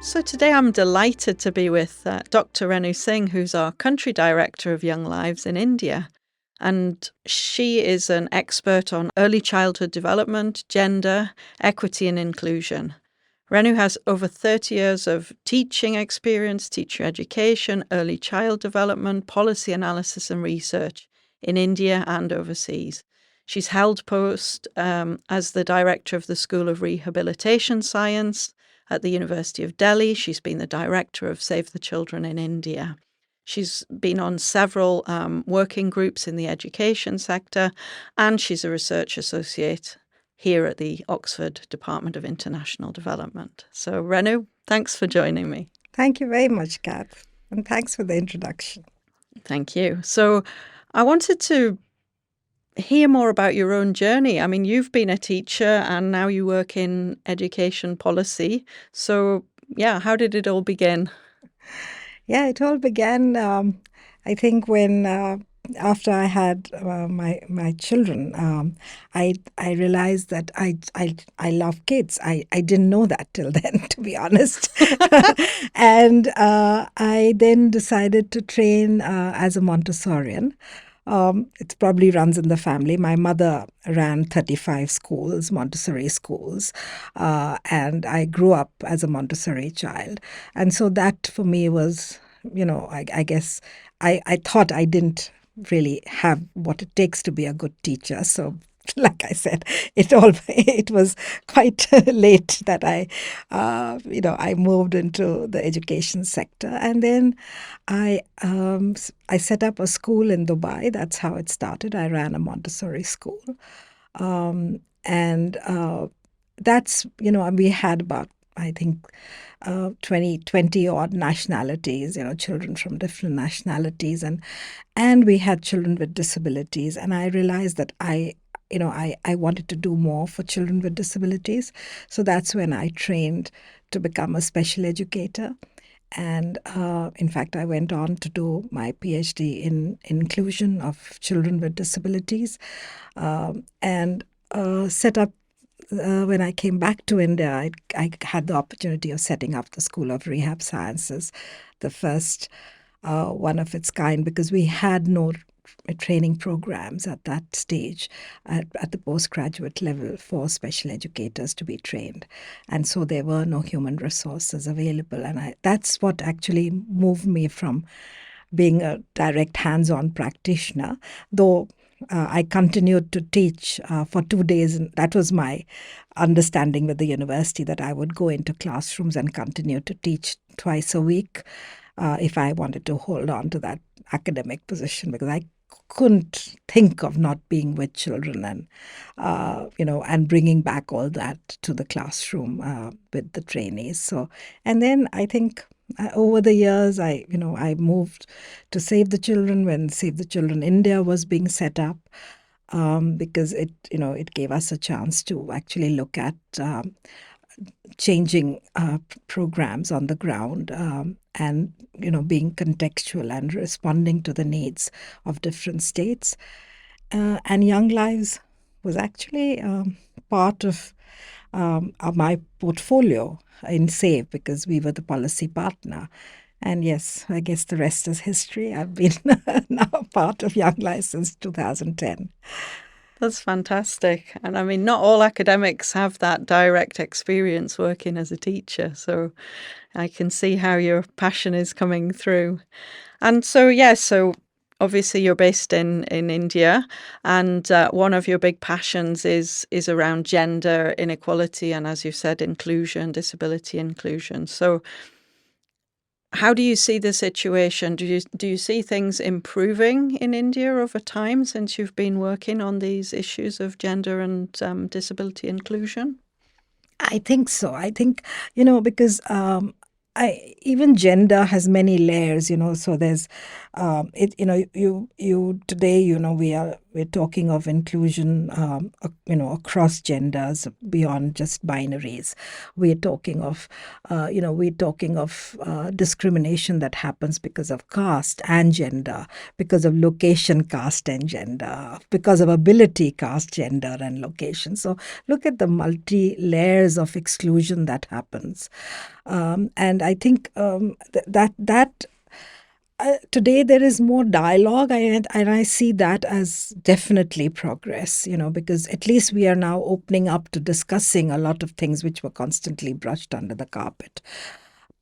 So today I'm delighted to be with Dr. Renu Singh, who's our country director of Young Lives in India. And she is an expert on early childhood development, gender, equity and inclusion. Renu has over 30 years of teaching experience, teacher education, early child development, policy analysis and research in India and overseas. She's held post as the director of the School of Rehabilitation Science at the University of Delhi. She's been the director of Save the Children in India. She's been on several working groups in the education sector, and she's a research associate here at the Oxford Department of International Development. So, Renu, thanks for joining me. Thank you very much, Cath, and thanks for the introduction. Thank you. So, I wanted to hear more about your own journey. I mean, you've been a teacher and now you work in education policy. So, yeah, how did it all begin? Yeah, it all began, I think, when after I had my children, I realized that I love kids. I didn't know that till then, to be honest. And I then decided to train as a Montessorian. It probably runs in the family. My mother ran 35 schools, Montessori schools, and I grew up as a Montessori child. And so that for me was, I guess I thought I didn't really have what it takes to be a good teacher. So like I said, it was quite late that I moved into the education sector, and then I set up a school in Dubai. That's how it started. I ran a Montessori school, and that's we had about, I think, 20 odd nationalities, children from different nationalities, and we had children with disabilities, and I realized that I wanted to do more for children with disabilities. So that's when I trained to become a special educator. And in fact, I went on to do my PhD in inclusion of children with disabilities, and set up, when I came back to India, I had the opportunity of setting up the School of Rehab Sciences, the first one of its kind, because we had no training programs at that stage at the postgraduate level for special educators to be trained. And so there were no human resources available. And that's what actually moved me from being a direct hands-on practitioner, though I continued to teach for 2 days. And that was my understanding with the university, that I would go into classrooms and continue to teach twice a week if I wanted to hold on to that academic position, because I couldn't think of not being with children and and bringing back all that to the classroom with the trainees. So, and then I think over the years, I moved to Save the Children when Save the Children India was being set up, because it gave us a chance to actually look at changing programs on the ground, and being contextual and responding to the needs of different states. And Young Lives was actually part of my portfolio in SAVE, because we were the policy partner. And yes, I guess the rest is history. I've been now part of Young Lives since 2010. That's fantastic. And I mean, not all academics have that direct experience working as a teacher. So I can see how your passion is coming through. And so, so obviously you're based in India, and one of your big passions is around gender inequality and, as you said, inclusion, disability inclusion. So how do you see the situation? Do you see things improving in India over time since you've been working on these issues of gender and disability inclusion? I think so. I think, because even gender has many layers, so there's you today, we're talking of inclusion, across genders, beyond just binaries. We're talking of, discrimination that happens because of caste and gender, because of location, caste and gender, because of ability, caste, gender, and location. So look at the multi layers of exclusion that happens, and I think that today there is more dialogue, and I see that as definitely progress, because at least we are now opening up to discussing a lot of things which were constantly brushed under the carpet.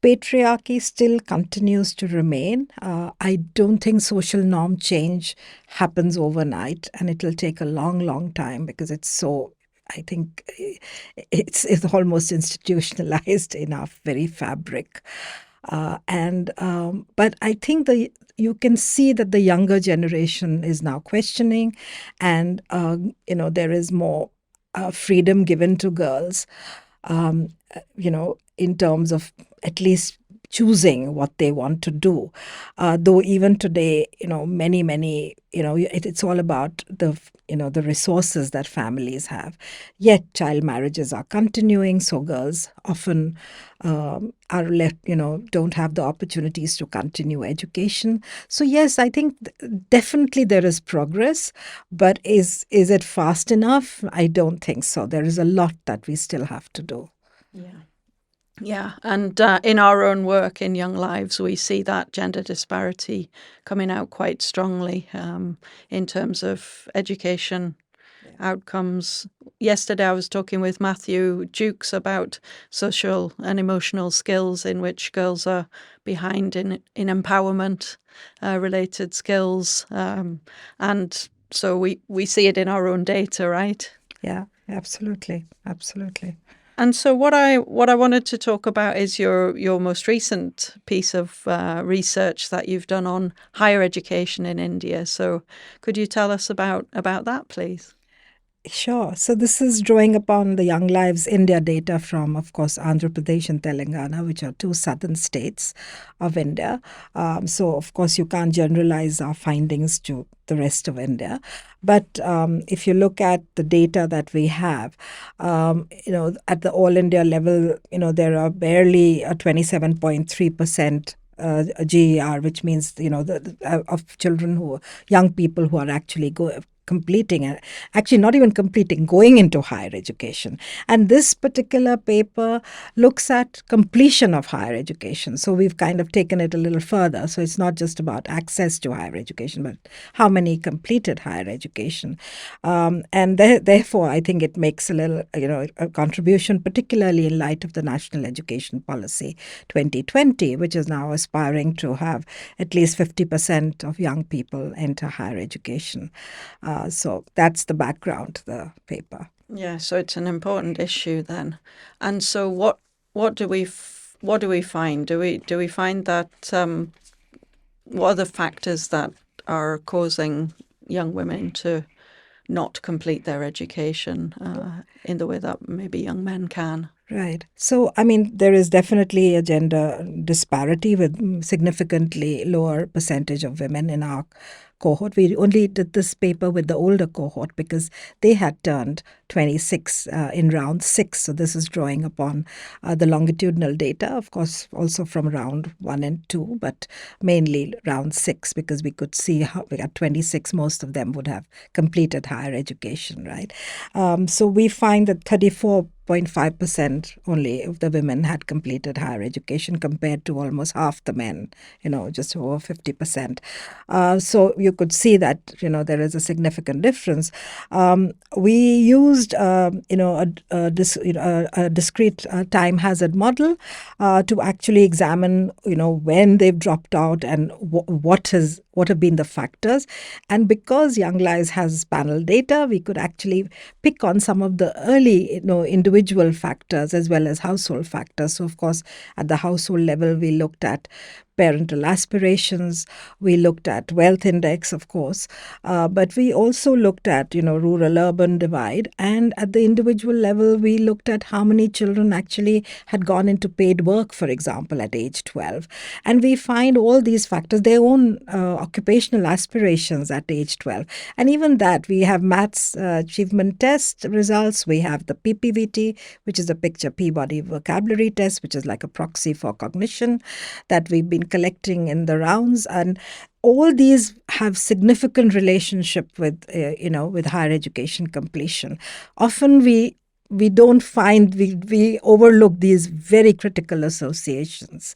Patriarchy still continues to remain. I don't think social norm change happens overnight, and it will take a long, long time because it's so. I think it's almost institutionalized in our very fabric. But I think you can see that the younger generation is now questioning, and there is more freedom given to girls, in terms of at least choosing what they want to do. Though even today, many, it's all about the resources that families have. Yet child marriages are continuing, so girls often are left, don't have the opportunities to continue education. So yes, I think definitely there is progress, but is it fast enough? I don't think so. There is a lot that we still have to do. Yeah. Yeah, and in our own work in Young Lives, we see that gender disparity coming out quite strongly in terms of education outcomes. Yesterday, I was talking with Matthew Jukes about social and emotional skills in which girls are behind in empowerment related skills. And so we see it in our own data, right? Yeah, absolutely. Absolutely. And so what I wanted to talk about is your most recent piece of research that you've done on higher education in India. So could you tell us about that, please? Sure. So this is drawing upon the Young Lives India data from, of course, Andhra Pradesh and Telangana, which are two southern states of India. So, of course, you can't generalize our findings to the rest of India. But if you look at the data that we have, at the all India level, there are barely a 27.3% GER, which means of young people who are actually completing, and actually not even completing, going into higher education. And this particular paper looks at completion of higher education. So we've kind of taken it a little further. So it's not just about access to higher education, but how many completed higher education. And therefore, I think it makes a little, a contribution, particularly in light of the National Education Policy 2020, which is now aspiring to have at least 50% of young people enter higher education. So that's the background to the paper. Yeah, so it's an important issue then. And so what do we find? Do we find that what are the factors that are causing young women to not complete their education in the way that maybe young men can? Right. So, I mean, there is definitely a gender disparity with significantly lower percentage of women in our cohort. We only did this paper with the older cohort because they had turned 26 in round 6. So this is drawing upon the longitudinal data, of course, also from round 1 and 2, but mainly round 6 because we could see how at 26, most of them would have completed higher education, right? So we find that 34.5% only of the women had completed higher education compared to almost half the men, just over 50%. So you could see that, there is a significant difference. We used, a discrete time hazard model to actually examine, when they've dropped out and what have been the factors. And because Young Lives has panel data, we could actually pick on some of the early, individual factors as well as household factors. So, of course, at the household level, we looked at parental aspirations. We looked at wealth index, of course, but we also looked at, rural-urban divide. And at the individual level, we looked at how many children actually had gone into paid work, for example, at age 12. And we find all these factors, their own occupational aspirations at age 12. And even that, we have maths achievement test results. We have the PPVT, which is a picture Peabody vocabulary test, which is like a proxy for cognition that we've been collecting in the rounds. And all these have significant relationship with, with higher education completion. Often we don't find, we overlook these very critical associations.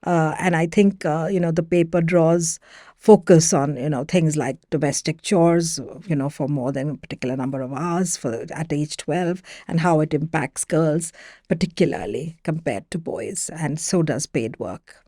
And I think, the paper draws focus on, things like domestic chores, for more than a particular number of hours at age 12, and how it impacts girls, particularly compared to boys. And so does paid work.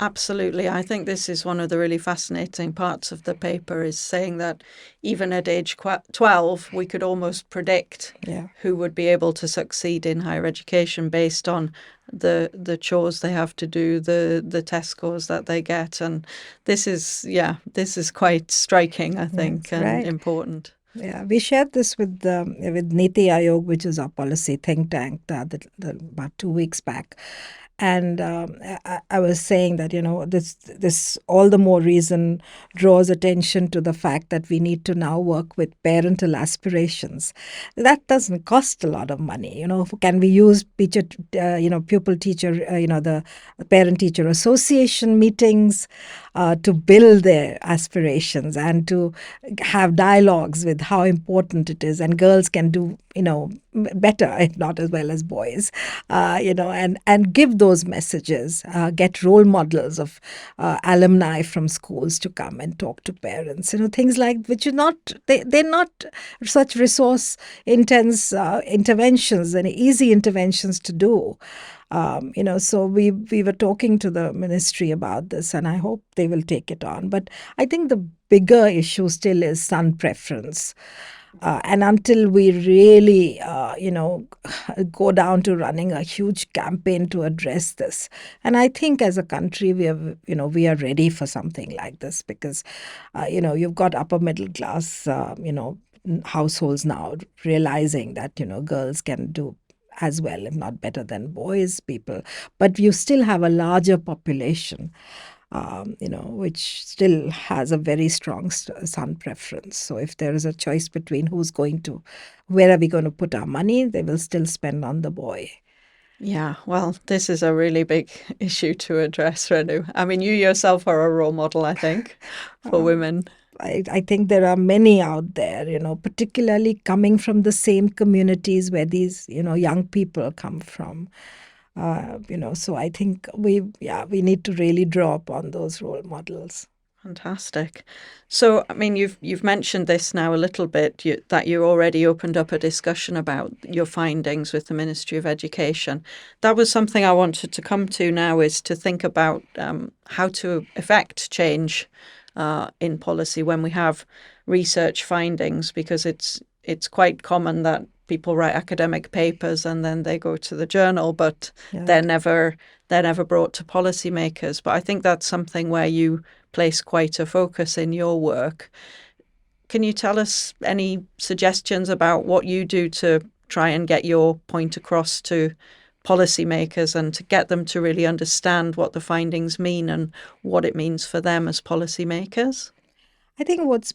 Absolutely. I think this is one of the really fascinating parts of the paper, is saying that even at age 12, we could almost predict who would be able to succeed in higher education based on the chores they have to do, the test scores that they get. And this is quite striking, I think, and important. Yeah, we shared this with Niti Aayog, which is our policy think tank, about 2 weeks back. And I was saying that, this all the more reason draws attention to the fact that we need to now work with parental aspirations. That doesn't cost a lot of money. Can we use pupil-teacher, the parent-teacher association meetings to build their aspirations and to have dialogues with how important it is. And girls can do, better, if not as well as boys, and give those messages, get role models of alumni from schools to come and talk to parents, things like, which are not, they're not such resource intense interventions and easy interventions to do. So we were talking to the ministry about this, and I hope they will take it on. But I think the bigger issue still is son preference. And until we really, go down to running a huge campaign to address this, and I think as a country we are ready for something like this, because, you've got upper middle class, households now realizing that, girls can do as well, if not better than boys, people. But you still have a larger population, which still has a very strong son preference. So if there is a choice between where are we going to put our money, they will still spend on the boy. Yeah, well, this is a really big issue to address, Renu. I mean, you yourself are a role model, I think, for women. I think there are many out there, particularly coming from the same communities where these, young people come from. So I think we need to really draw upon those role models. Fantastic. So, I mean, you've mentioned this now a little bit, that you already opened up a discussion about your findings with the Ministry of Education. That was something I wanted to come to now, is to think about how to effect change in policy when we have research findings, because it's quite common that people write academic papers and then they go to the journal, but they're never brought to policymakers. But I think that's something where you place quite a focus in your work. Can you tell us any suggestions about what you do to try and get your point across to policymakers and to get them to really understand what the findings mean and what it means for them as policymakers? I think what's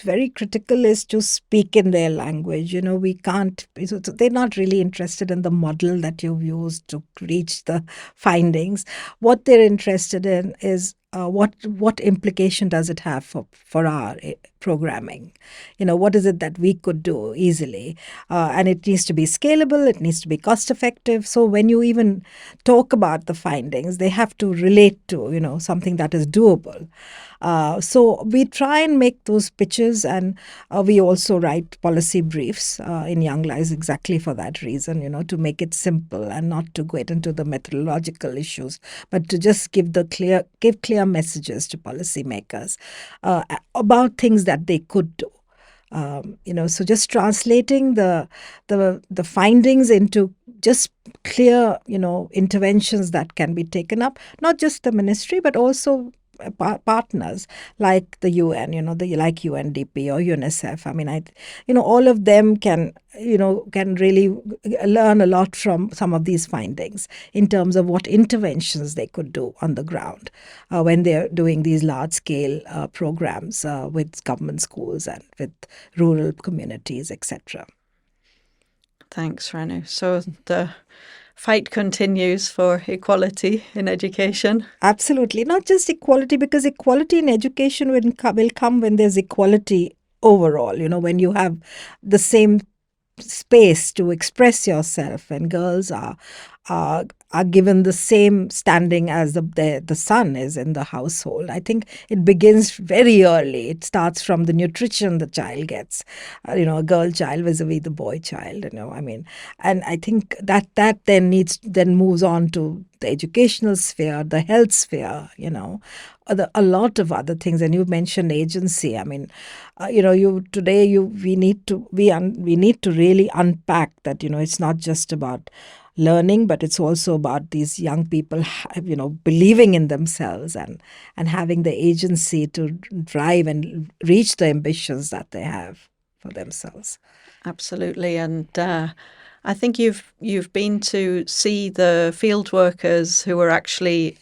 very critical is to speak in their language. We can't, so they're not really interested in the model that you've used to reach the findings. What they're interested in is what implication does it have for our programming? What is it that we could do easily? And it needs to be scalable, it needs to be cost effective. So when you even talk about the findings, they have to relate to, something that is doable. So we try and make those pitches, and we also write policy briefs in Young Lives exactly for that reason, to make it simple and not to get into the methodological issues, but to just give clear messages to policymakers about things that they could do. So just translating the findings into just clear, interventions that can be taken up, not just the ministry, but also partners like the UN, like UNDP or UNICEF. I mean, all of them can really learn a lot from some of these findings in terms of what interventions they could do on the ground when they're doing these large-scale programs with government schools and with rural communities, etc. Thanks, Renu. So the fight continues for equality in education. Absolutely. Not just equality, because equality in education will come when there's equality overall, when you have the same space to express yourself, and girls are given the same standing as the son is in the household. I think it begins very early. It starts from the nutrition the child gets, a girl child vis-a-vis the boy child. I mean, and I think that then moves on to the educational sphere, the health sphere, a lot of other things. And you mentioned agency. I mean, we need to really unpack that. It's not just about learning, but it's also about these young people, believing in themselves and having the agency to drive and reach the ambitions that they have for themselves. Absolutely, and I think you've been to see the field workers who are actually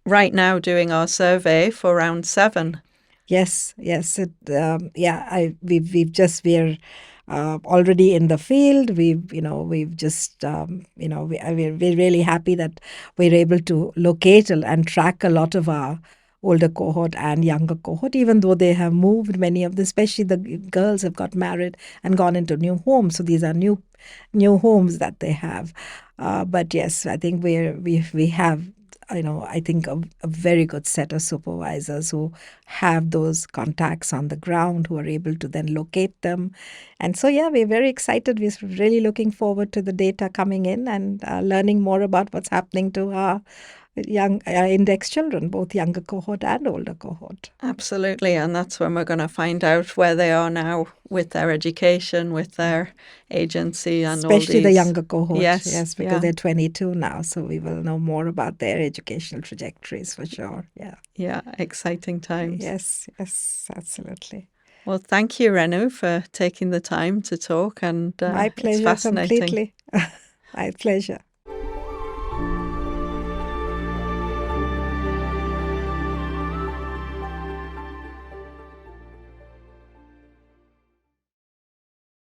right now doing our survey for round 7. Yes. We're already in the field. We're really happy that we're able to locate and track a lot of our older cohort and younger cohort, even though they have moved. Many of them, especially the girls, have got married and gone into new homes. So these are new homes that they have. But yes, I think we have, I think a very good set of supervisors who have those contacts on the ground, who are able to then locate them. And so, yeah, we're very excited. We're really looking forward to the data coming in and learning more about what's happening to our young index children, both younger cohort and older cohort. Absolutely, and that's when we're going to find out where they are now with their education, with their agency, and especially all the these. younger cohort. Yes, because they're 22 now, so we will know more about their educational trajectories for sure. Yeah, exciting times. Yes, absolutely. Well, thank you, Renu, for taking the time to talk, and my pleasure, it's fascinating. Completely. My pleasure.